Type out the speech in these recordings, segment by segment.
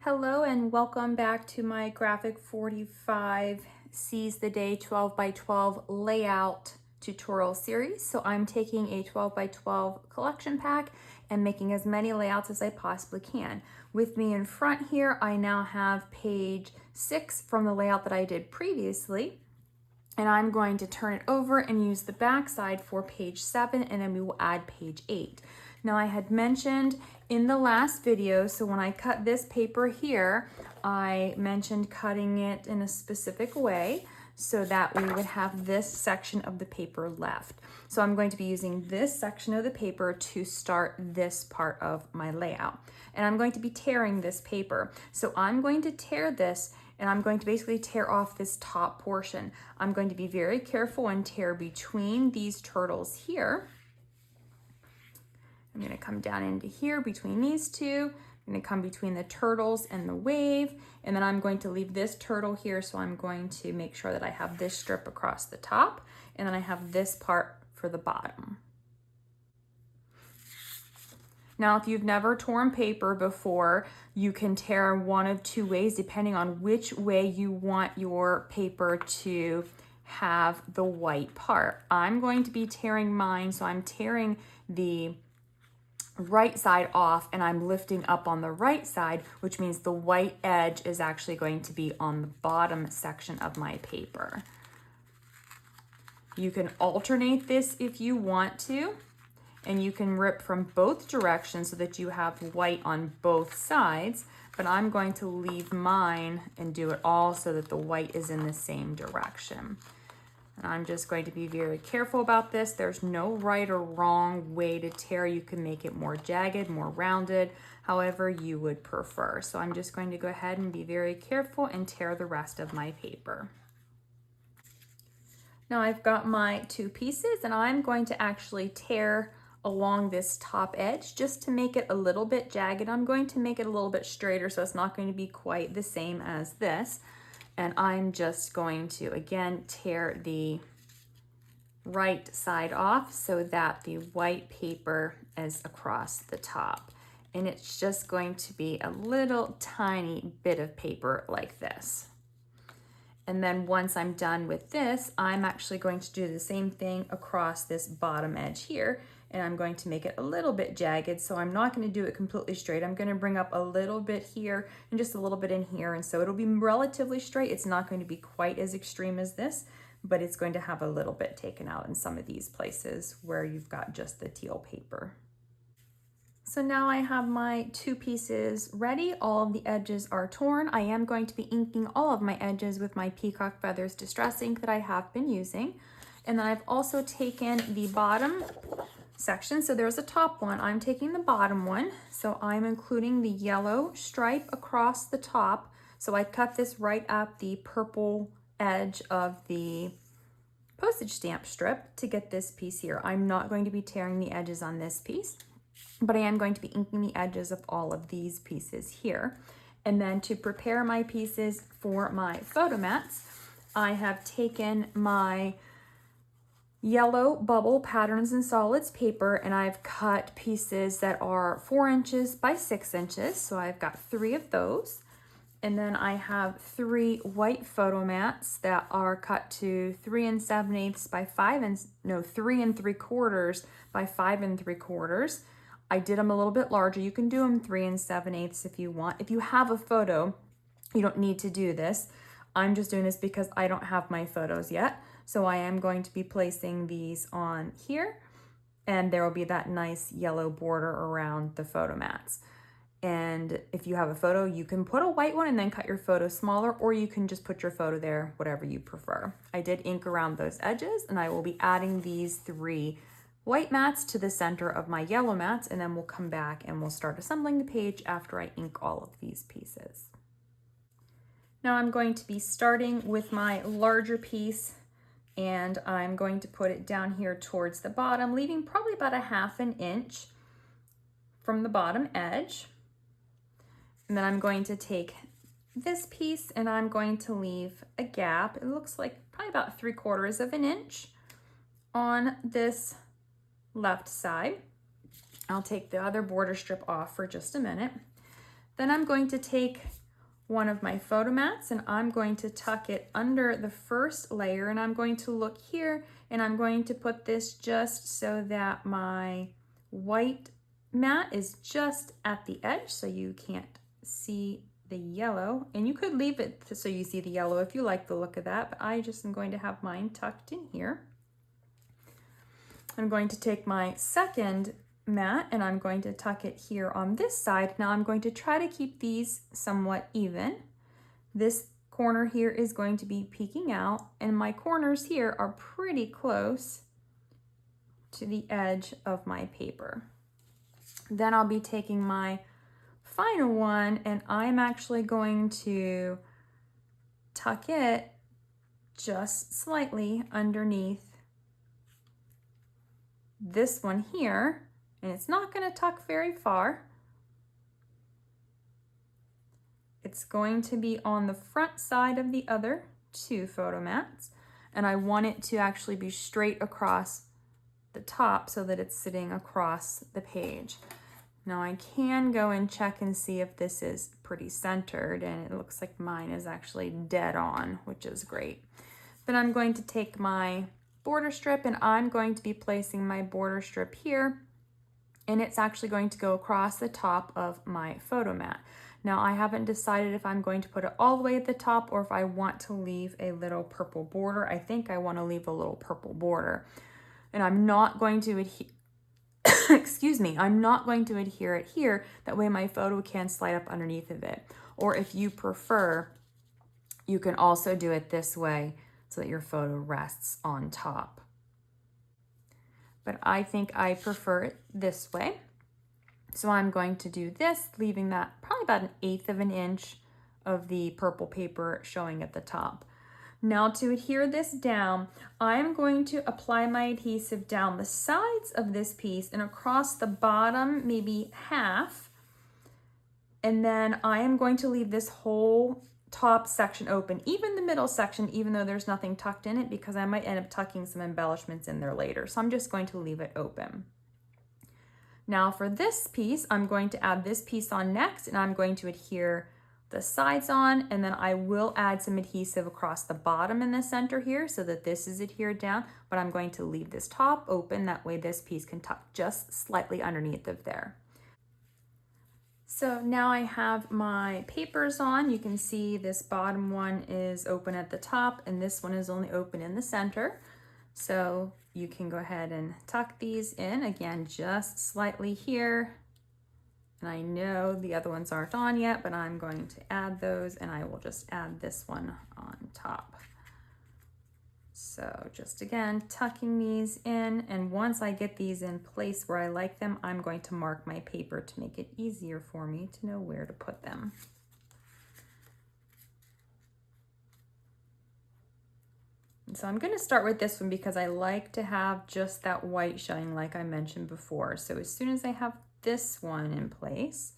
Hello and welcome back to my Graphic 45 Seize the Day 12 by 12 layout tutorial series. So I'm taking a 12 by 12 collection pack and making as many layouts as I possibly can. With me in front here, I now have page 6 from the layout that I did previously. And I'm going to turn it over and use the back side for page 7, and then we will add page 8. Now I had mentioned in the last video, so when I cut this paper here, I mentioned cutting it in a specific way so that we would have this section of the paper left. So I'm going to be using this section of the paper to start this part of my layout. And I'm going to be tearing this paper. So I'm going to tear this and I'm going to basically tear off this top portion. I'm going to be very careful and tear between these turtles here. I'm gonna come down into here between these two. I'm gonna come between the turtles and the wave, and then I'm going to leave this turtle here, so I'm going to make sure that I have this strip across the top, and then I have this part for the bottom. Now, if you've never torn paper before, you can tear one of two ways depending on which way you want your paper to have the white part. I'm going to be tearing mine, so I'm tearing the right side off and I'm lifting up on the right side, which means the white edge is actually going to be on the bottom section of my paper. You can alternate this if you want to. And you can rip from both directions so that you have white on both sides, but I'm going to leave mine and do it all so that the white is in the same direction. And I'm just going to be very careful about this. There's no right or wrong way to tear. You can make it more jagged, more rounded, however you would prefer. So I'm just going to go ahead and be very careful and tear the rest of my paper. Now I've got my two pieces and I'm going to actually tear along this top edge just to make it a little bit jagged. I'm going to make it a little bit straighter so it's not going to be quite the same as this. And I'm just going to, again, tear the right side off so that the white paper is across the top. And it's just going to be a little tiny bit of paper like this. And then once I'm done with this, I'm actually going to do the same thing across this bottom edge here. And I'm going to make it a little bit jagged, so I'm not going to do it completely straight. I'm going to bring up a little bit here and just a little bit in here, and so it'll be relatively straight. It's not going to be quite as extreme as this, but it's going to have a little bit taken out in some of these places where you've got just the teal paper. So now I have my two pieces ready. All of the edges are torn. I am going to be inking all of my edges with my Peacock Feathers Distress ink that I have been using. And then I've also taken the bottom section. So there's a top one. I'm taking the bottom one. So I'm including the yellow stripe across the top. So I cut this right up the purple edge of the postage stamp strip to get this piece here. I'm not going to be tearing the edges on this piece, but I am going to be inking the edges of all of these pieces here. And then to prepare my pieces for my photo mats, I have taken my yellow bubble patterns and solids paper and I've cut pieces that are 4 inches by 6 inches. So I've got 3 of those. And then I have 3 white photo mats that are cut to 3 7/8 by 3 3/4 by 5 3/4. I did them a little bit larger. You can do them 3 7/8 if you want. If you have a photo, you don't need to do this. I'm just doing this because I don't have my photos yet. So I am going to be placing these on here and there will be that nice yellow border around the photo mats. And if you have a photo, you can put a white one and then cut your photo smaller, or you can just put your photo there, whatever you prefer. I did ink around those edges and I will be adding these 3 white mats to the center of my yellow mats, and then we'll come back and we'll start assembling the page after I ink all of these pieces. Now I'm going to be starting with my larger piece and I'm going to put it down here towards the bottom, leaving probably about a 1/2 inch from the bottom edge. And then I'm going to take this piece and I'm going to leave a gap. It looks like probably about 3/4 of an inch on this left side. I'll take the other border strip off for just a minute. Then I'm going to take one of my photo mats and I'm going to tuck it under the first layer, and I'm going to look here and I'm going to put this just so that my white mat is just at the edge so you can't see the yellow, and you could leave it so you see the yellow if you like the look of that, but I just am going to have mine tucked in here. I'm going to take my second mat and I'm going to tuck it here on this side. Now I'm going to try to keep these somewhat even. This corner here is going to be peeking out, and my corners here are pretty close to the edge of my paper. Then I'll be taking my final one and I'm actually going to tuck it just slightly underneath this one here, and it's not going to tuck very far. It's going to be on the front side of the other two photo mats, and I want it to actually be straight across the top so that it's sitting across the page. Now I can go and check and see if this is pretty centered, and it looks like mine is actually dead on, which is great. Then I'm going to take my border strip and I'm going to be placing my border strip here, and it's actually going to go across the top of my photo mat. Now I haven't decided if I'm going to put it all the way at the top or if I want to leave a little purple border. I think I want to leave a little purple border, and I'm not going to adhere excuse me, I'm not going to adhere it here. That way my photo can slide up underneath of it. Or if you prefer, you can also do it this way so that your photo rests on top. But I think I prefer it this way. So I'm going to do this, leaving that probably about 1/8 of an inch of the purple paper showing at the top. Now to adhere this down, I am going to apply my adhesive down the sides of this piece and across the bottom, maybe half. And then I am going to leave this whole top section open, even the middle section, even though there's nothing tucked in it, because I might end up tucking some embellishments in there later. So I'm just going to leave it open. Now for this piece, I'm going to add this piece on next, and I'm going to adhere the sides on, and then I will add some adhesive across the bottom in the center here so that this is adhered down, but I'm going to leave this top open. That way this piece can tuck just slightly underneath of there. So now I have my papers on. You can see this bottom one is open at the top and this one is only open in the center. So you can go ahead and tuck these in, again, just slightly here. And I know the other ones aren't on yet, but I'm going to add those, and I will just add this one on top. So just again, tucking these in, and once I get these in place where I like them, I'm going to mark my paper to make it easier for me to know where to put them. So I'm going to start with this one because I like to have just that white showing like I mentioned before. So as soon as I have this one in place,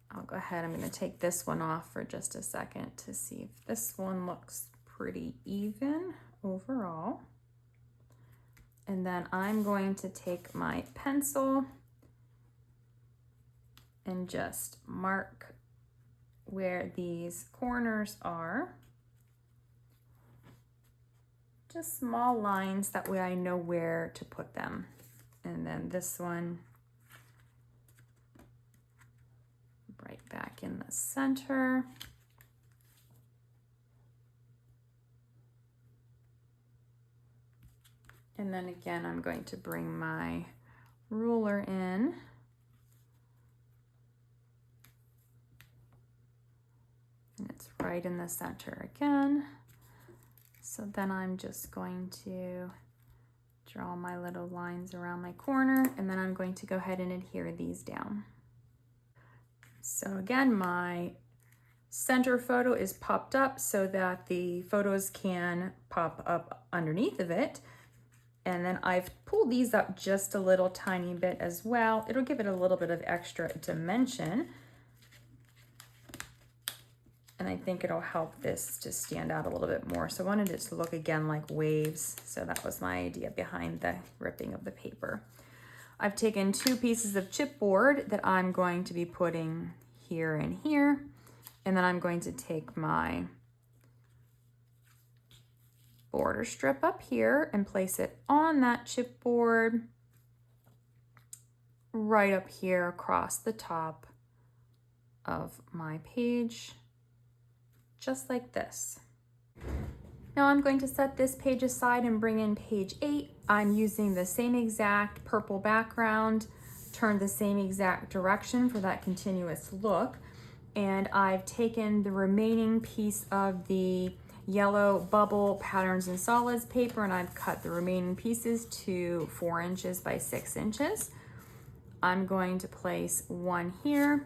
I'll go ahead, I'm going to take this one off for just a second to see if this one looks pretty even overall. And then I'm going to take my pencil and just mark where these corners are. Just small lines, that way I know where to put them. And then this one right back in the center. And then again, I'm going to bring my ruler in. And it's right in the center again. So then I'm just going to draw my little lines around my corner, and then I'm going to go ahead and adhere these down. So again, my center photo is popped up so that the photos can pop up underneath of it. And then I've pulled these up just a little tiny bit as well. It'll give it a little bit of extra dimension. And I think it'll help this to stand out a little bit more. So I wanted it to look again like waves. So that was my idea behind the ripping of the paper. I've taken 2 pieces of chipboard that I'm going to be putting here and here. And then I'm going to take my border strip up here and place it on that chipboard right up here across the top of my page, just like this. Now I'm going to set this page aside and bring in page 8. I'm using the same exact purple background, turned the same exact direction for that continuous look, and I've taken the remaining piece of the yellow bubble patterns and solids paper and I've cut the remaining pieces to 4 inches by 6 inches. I'm going to place one here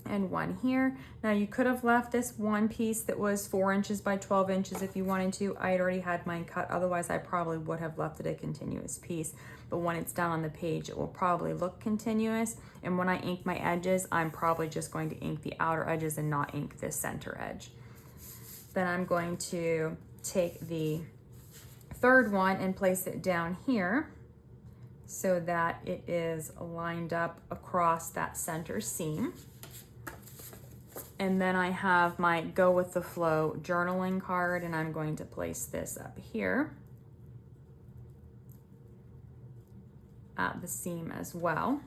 and one here. Now you could have left this one piece that was 4 inches by 12 inches if you wanted to. I had already had mine cut, otherwise I probably would have left it a continuous piece. But when it's down on the page, it will probably look continuous. And when I ink my edges, I'm probably just going to ink the outer edges and not ink this center edge. Then I'm going to take the third one and place it down here so that it is lined up across that center seam. And then I have my Go With The Flow journaling card, and I'm going to place this up here at the seam as well.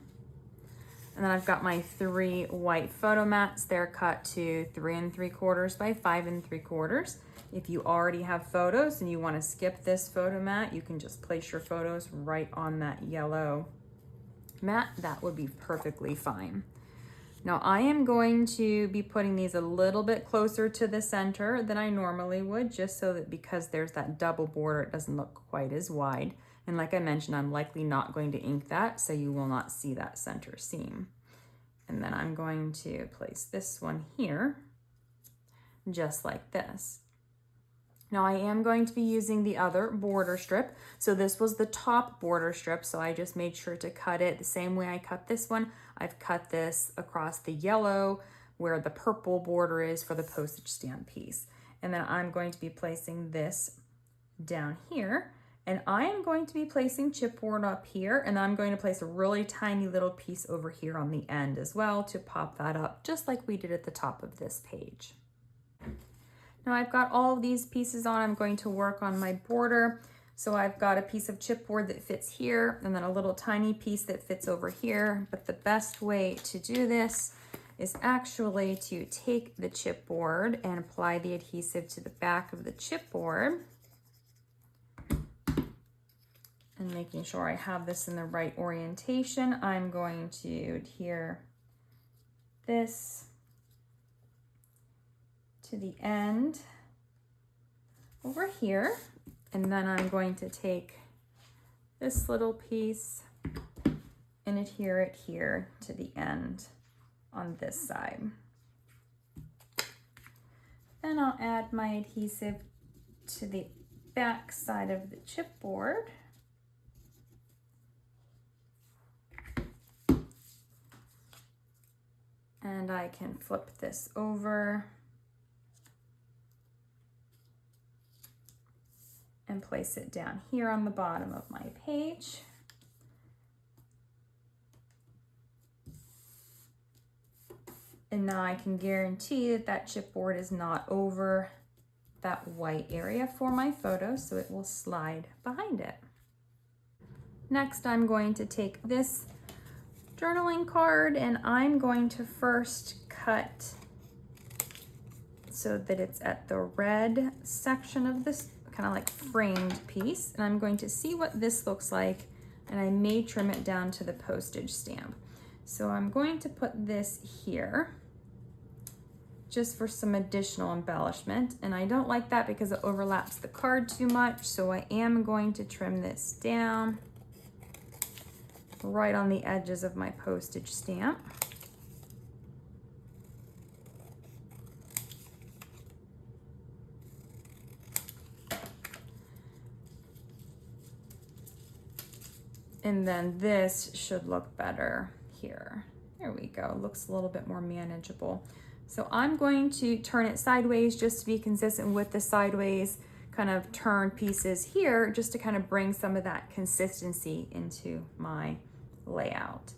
And then I've got my 3 white photo mats. They're cut to 3 3/4 by 5 3/4. If you already have photos and you want to skip this photo mat, you can just place your photos right on that yellow mat. That would be perfectly fine. Now I am going to be putting these a little bit closer to the center than I normally would, just so that because there's that double border, it doesn't look quite as wide. And like I mentioned, I'm likely not going to ink that, so you will not see that center seam. And then I'm going to place this one here, just like this. Now I am going to be using the other border strip. So this was the top border strip, so I just made sure to cut it the same way I cut this one. I've cut this across the yellow where the purple border is for the postage stamp piece. And then I'm going to be placing this down here. And I am going to be placing chipboard up here, and I'm going to place a really tiny little piece over here on the end as well to pop that up, just like we did at the top of this page. Now I've got all of these pieces on. I'm going to work on my border. So I've got a piece of chipboard that fits here and then a little tiny piece that fits over here. But the best way to do this is actually to take the chipboard and apply the adhesive to the back of the chipboard. And making sure I have this in the right orientation, I'm going to adhere this to the end over here, and then I'm going to take this little piece and adhere it here to the end on this side. Then I'll add my adhesive to the back side of the chipboard. And I can flip this over and place it down here on the bottom of my page. And now I can guarantee that that chipboard is not over that white area for my photo, so it will slide behind it. Next, I'm going to take this journaling card and I'm going to first cut so that it's at the red section of this kind of like framed piece, and I'm going to see what this looks like, and I may trim it down to the postage stamp. So I'm going to put this here just for some additional embellishment, and I don't like that because it overlaps the card too much, so I am going to trim this down right on the edges of my postage stamp. And then this should look better here. There we go, looks a little bit more manageable. So I'm going to turn it sideways just to be consistent with the sideways kind of turn pieces here, just to kind of bring some of that consistency into my layout.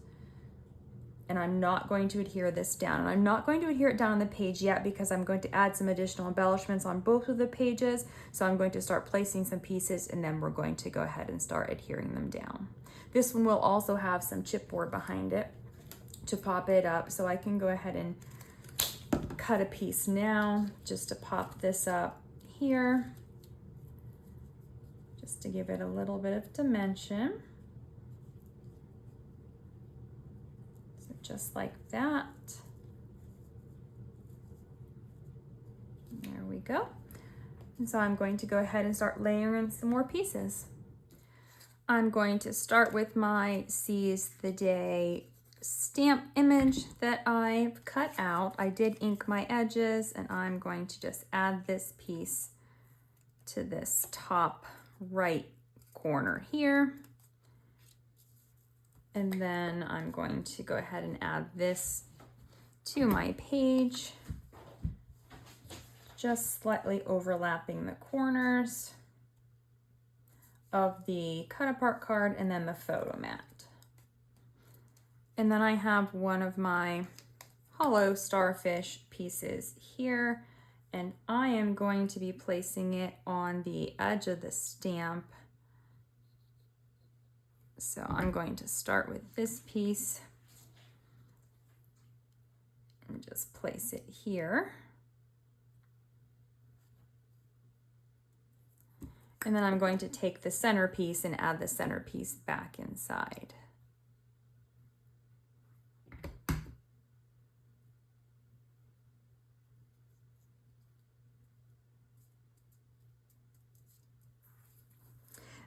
And I'm not going to adhere this down. And I'm not going to adhere it down on the page yet because I'm going to add some additional embellishments on both of the pages. So I'm going to start placing some pieces and then we're going to go ahead and start adhering them down. This one will also have some chipboard behind it to pop it up. So I can go ahead and cut a piece now just to pop this up here, just to give it a little bit of dimension. So just like that. There we go. And so I'm going to go ahead and start layering some more pieces. I'm going to start with my Seize the Day stamp image that I've cut out. I did ink my edges and I'm going to just add this piece to this top right corner here. And then I'm going to go ahead and add this to my page, just slightly overlapping the corners of the cut apart card and then the photo mat. And then I have one of my hollow starfish pieces here, and I am going to be placing it on the edge of the stamp. So I'm going to start with this piece and just place it here. And then I'm going to take the centerpiece and add the centerpiece back inside.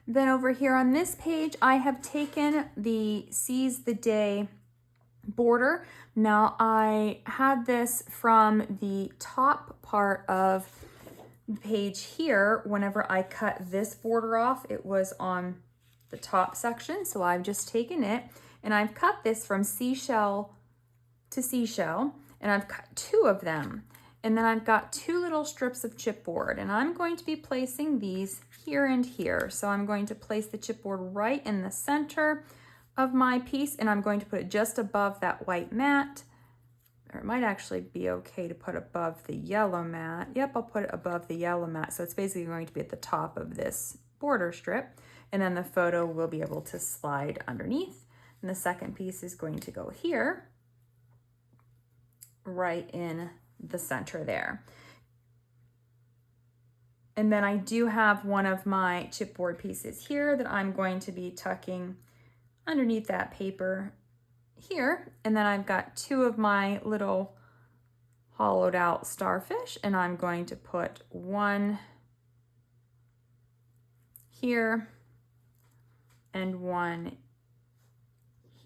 Then over here on this page, I have taken the Seize the Day border. Now I had this from the top part of the page here. Whenever I cut this border off, it was on the top section. So I've just taken it and I've cut this from seashell to seashell, and I've cut 2 of them. And then I've got 2 little strips of chipboard, and I'm going to be placing these here and here. So I'm going to place the chipboard right in the center of my piece, and I'm going to put it just above that white mat. Or it might actually be okay to put above the yellow mat. Yep, I'll put it above the yellow mat. So it's basically going to be at the top of this border strip, and then the photo will be able to slide underneath. And the second piece is going to go here, right in the center there. And then I do have one of my chipboard pieces here that I'm going to be tucking underneath that paper here. And then I've got 2 of my little hollowed out starfish, and I'm going to put one here and one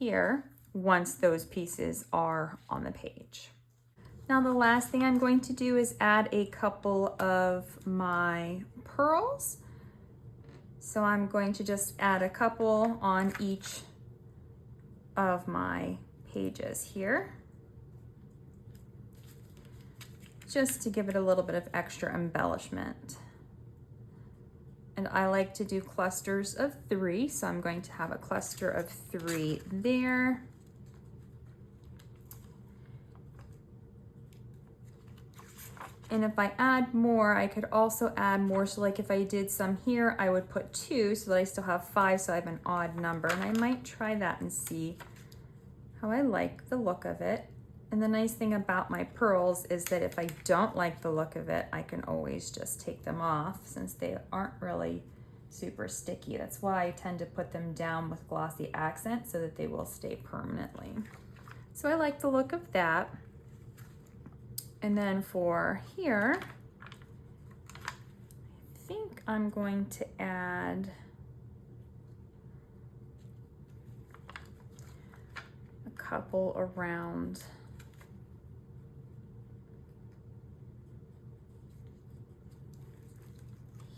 here once those pieces are on the page. Now the last thing I'm going to do is add a couple of my pearls. So I'm going to just add a couple on each of my pages here, just to give it a little bit of extra embellishment. And I like to do clusters of 3, so I'm going to have a cluster of 3 there. And if I add more, I could also add more. So like if I did some here, I would put 2 so that I still have 5, so I have an odd number. And I might try that and see how I like the look of it. And the nice thing about my pearls is that if I don't like the look of it, I can always just take them off since they aren't really super sticky. That's why I tend to put them down with glossy accent so that they will stay permanently. So I like the look of that. And then for here, I think I'm going to add a couple around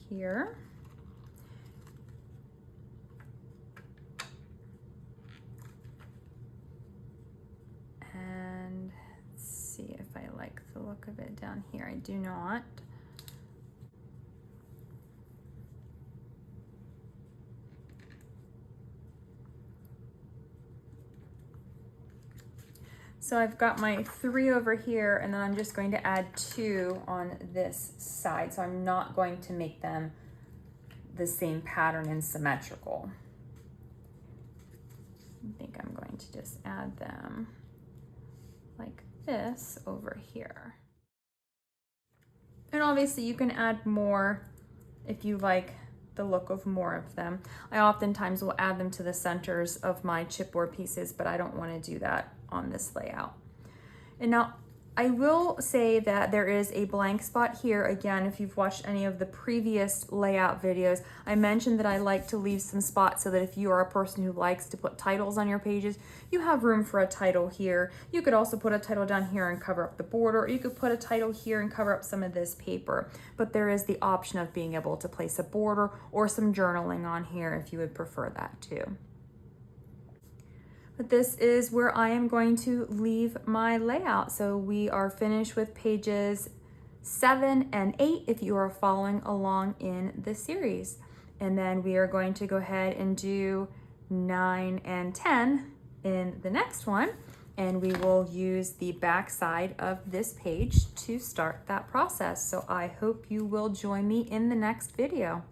here. And let's see if I like the look of it down here. I do not. So I've got my 3 over here, and then I'm just going to add 2 on this side. So I'm not going to make them the same pattern and symmetrical. I think I'm going to just add them like this over here. And obviously you can add more if you like the look of more of them. I oftentimes will add them to the centers of my chipboard pieces, but I don't want to do that on this layout. And now I will say that there is a blank spot here. Again, if you've watched any of the previous layout videos, I mentioned that I like to leave some spots so that if you are a person who likes to put titles on your pages, you have room for a title here. You could also put a title down here and cover up the border, or you could put a title here and cover up some of this paper. But there is the option of being able to place a border or some journaling on here if you would prefer that too. But this is where I am going to leave my layout. So we are finished with pages 7 and 8 if you are following along in the series. And then we are going to go ahead and do 9 and 10 in the next one. And we will use the back side of this page to start that process. So I hope you will join me in the next video.